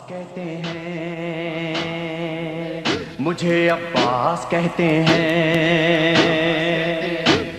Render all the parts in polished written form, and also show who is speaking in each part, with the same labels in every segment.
Speaker 1: کہتے ہیں مجھے عباس کہتے ہیں،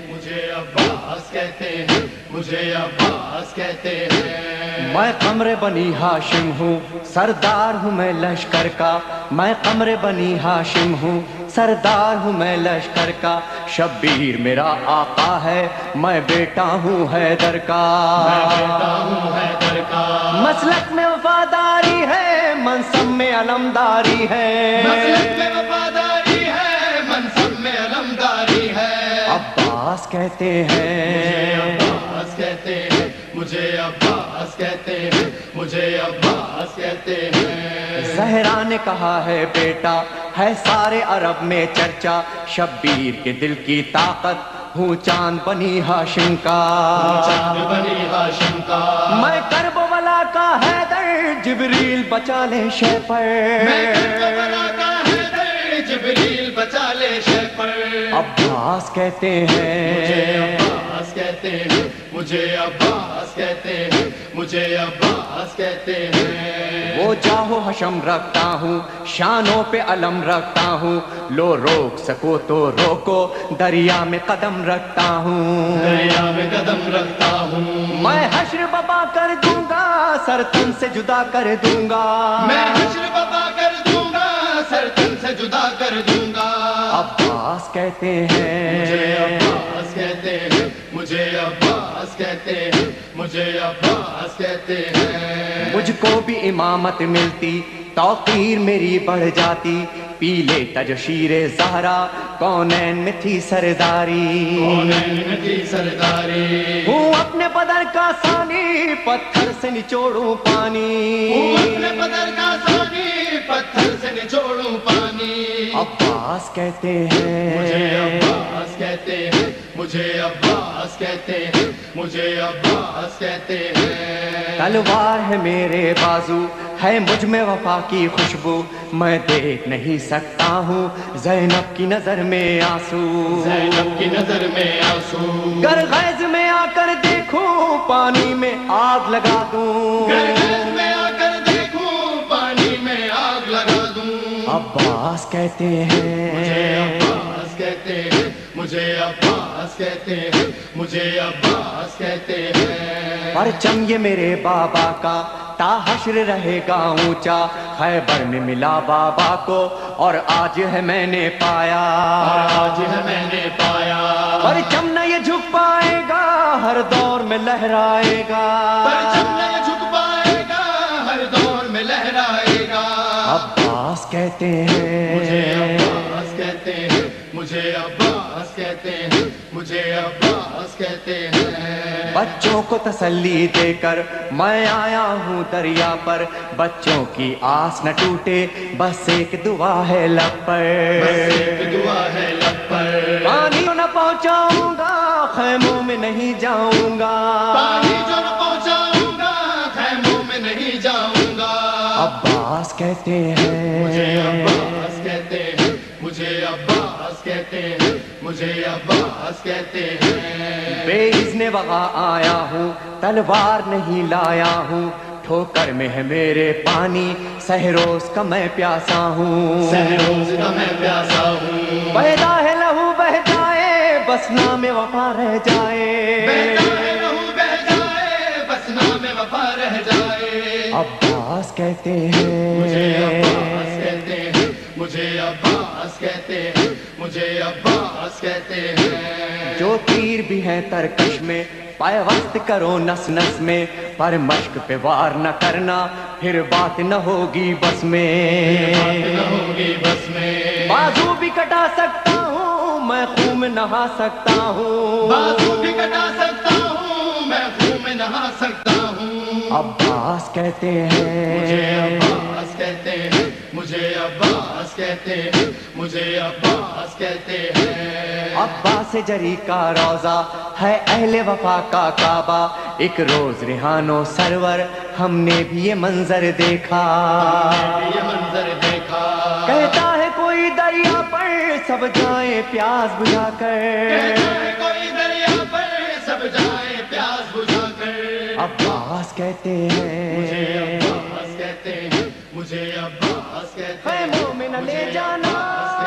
Speaker 2: مجھے عباس کہتے ہیں، مجھے عباس کہتے ہیں۔
Speaker 1: میں قمر بنی ہاشم ہوں، سردار ہوں میں لشکر کا، میں قمر بنی ہاشم ہوں، سردار ہوں میں لشکر کا، شبیر میرا آقا ہے، میں بیٹا ہوں حیدر کا،
Speaker 2: میں بیٹا ہوں حیدر کا،
Speaker 1: مسلک میں وفاداری ہے، منصب میں علمداری ہے،
Speaker 2: مسلک میں وفاداری ہے، منصب میں علمداری ہے۔
Speaker 1: عباس کہتے
Speaker 2: مجھے
Speaker 1: ہیں،
Speaker 2: عباس کہتے ہیں، مجھے عباس کہتے ہیں، مجھے عباس کہتے ہیں۔
Speaker 1: زہرا نے کہا ہے بیٹا ہے سارے عرب میں چرچا، شبیر کے دل کی طاقت ہوں چاند بنی ہاشم کا،
Speaker 2: چاند بنی ہاشم کا،
Speaker 1: میں کربلا کا حیدر، جبریل بچا لے شے پر،
Speaker 2: میں کربلا کا حیدر، جبریل بچا لے شے پر۔
Speaker 1: عباس کہتے
Speaker 2: مجھے
Speaker 1: ہیں،
Speaker 2: عباس کہتے ہیں، مجھے عباس کہتے ہیں، مجھے عباس کہتے ہیں۔
Speaker 1: وہ جاہو حشم رکھتا ہوں، شانوں پہ علم رکھتا ہوں، لو روک سکو تو روکو، دریا میں قدم رکھتا ہوں،
Speaker 2: دریا میں قدم رکھتا ہوں،
Speaker 1: میں حشر بپا کر دوں گا، سر تن سے جدا کر دوں گا،
Speaker 2: میں حشر بپا کر دوں گا، سر تن سے جدا کر دوں گا۔
Speaker 1: عباس کہتے
Speaker 2: مجھے
Speaker 1: ہیں،
Speaker 2: عباس کہتے ہیں، مجھے عباس کہتے ہیں، مجھے عباس کہتے ہیں۔
Speaker 1: مجھ کو بھی امامت ملتی، توقیر میری بڑھ جاتی، پی لیتا جو شیر زہرا، کونین میں تھی سرداری،
Speaker 2: کونین میں تھی سرداری،
Speaker 1: ہوں اپنے بدر کا ثانی، پتھر سے نچوڑوں پانی،
Speaker 2: اپنے بدر کا ثانی، پتھر سے نچوڑوں پانی۔
Speaker 1: عباس کہتے
Speaker 2: مجھے
Speaker 1: ہیں،
Speaker 2: عباس کہتے ہیں، مجھے عباس کہتے ہیں، مجھے عباس کہتے ہیں۔
Speaker 1: تلوار ہے میرے بازو، ہے مجھ میں وفا کی خوشبو، میں دیکھ نہیں سکتا ہوں زینب کی نظر میں آنسو،
Speaker 2: زینب کی نظر میں آنسو،
Speaker 1: گر غیظ میں آ کر دیکھوں پانی میں آگ لگا دوں،
Speaker 2: گرگز میں آ کر دیکھوں پانی میں آگ لگا دوں۔
Speaker 1: عباس کہتے
Speaker 2: مجھے
Speaker 1: ہیں،
Speaker 2: عباس کہتے ہیں، مجھے عباس کہتے ہیں، مجھے عباس کہتے ہیں۔
Speaker 1: پرچم یہ میرے بابا کا تا حشر رہے گا اونچا، خیبر میں ملا بابا کو اور آج ہے میں نے پایا،
Speaker 2: اور آج ہے میں نے پایا،
Speaker 1: پرچم نہ یہ جھک پائے گا، ہر دور میں لہرائے گا،
Speaker 2: پرچم نہیں جھک پائے گا، ہر دور میں لہرائے گا۔
Speaker 1: عباس کہتے
Speaker 2: مجھے
Speaker 1: ہیں،
Speaker 2: عباس کہتے ہیں، مجھے عباس کہتے ہیں، مجھے عباس کہتے ہیں۔
Speaker 1: بچوں کو تسلی دے کر میں آیا ہوں دریا پر، بچوں کی آس نہ ٹوٹے، بس ایک دعا ہے لب پر،
Speaker 2: بس ایک دعا ہے لب پر،
Speaker 1: پانی نہ پہنچاؤں گا، خیموں میں نہیں جاؤں گا،
Speaker 2: پانی جو نہ پہنچاؤں گا، خیموں میں نہیں جاؤں گا۔
Speaker 1: عباس کہتے
Speaker 2: مجھے
Speaker 1: ہیں،
Speaker 2: عباس کہتے ہیں، مجھے عباس کہتے ہیں، مجھے عباس کہتے ہیں۔
Speaker 1: بے اذن وغا آیا ہوں، تلوار نہیں لایا ہوں، ٹھوکر میں ہے میرے پانی، سہروز کا میں پیاسا ہوں،
Speaker 2: سہروز کا میں پیاسا ہوں،
Speaker 1: پیدا ہے لہو بہ جائے، بس نام وفا رہ جائے،
Speaker 2: بہتا ہے لہو بہ جائے، بس نام وفا رہ جائے۔
Speaker 1: عباس کہتے
Speaker 2: مجھے عباس
Speaker 1: ہیں،
Speaker 2: کہتے ہیں، مجھے عباس کہتے ہیں، مجھے عباس کہتے ہیں۔
Speaker 1: جو تیر بھی ہیں ترکش میں، پیوست کرو نس نس میں، پر مشق پہ وار نہ کرنا، پھر بات نہ ہوگی بس میں،
Speaker 2: بات نہ ہوگی بس میں،
Speaker 1: بازو بھی کٹا سکتا ہوں میں، خون میں نہا سکتا ہوں،
Speaker 2: بازو بھی کٹا سکتا ہوں میں، خون میں نہا سکتا ہوں۔
Speaker 1: عباس کہتے
Speaker 2: مجھے
Speaker 1: ہیں،
Speaker 2: عباس کہتے ہیں، مجھے عباس کہتے ہیں، مجھے عباس کہتے ہیں۔
Speaker 1: عباس جری کا روزہ ہے اہل وفا کا کعبہ، ایک روز ریحانو سرور ہم نے بھی یہ منظر دیکھا،
Speaker 2: میں بھی یہ منظر دیکھا،
Speaker 1: کہتا ہے کوئی دریا پر سب جائیں پیاس بجھا کر،
Speaker 2: کہتا ہے کوئی دریا پر سب جائے پیاس بجھا کر۔
Speaker 1: عباس کہتے
Speaker 2: مجھے
Speaker 1: ہیں،
Speaker 2: عباس کہتے ہیں، مجھے عباس کہتے
Speaker 1: اے
Speaker 2: ہیں
Speaker 1: مومن لے جانا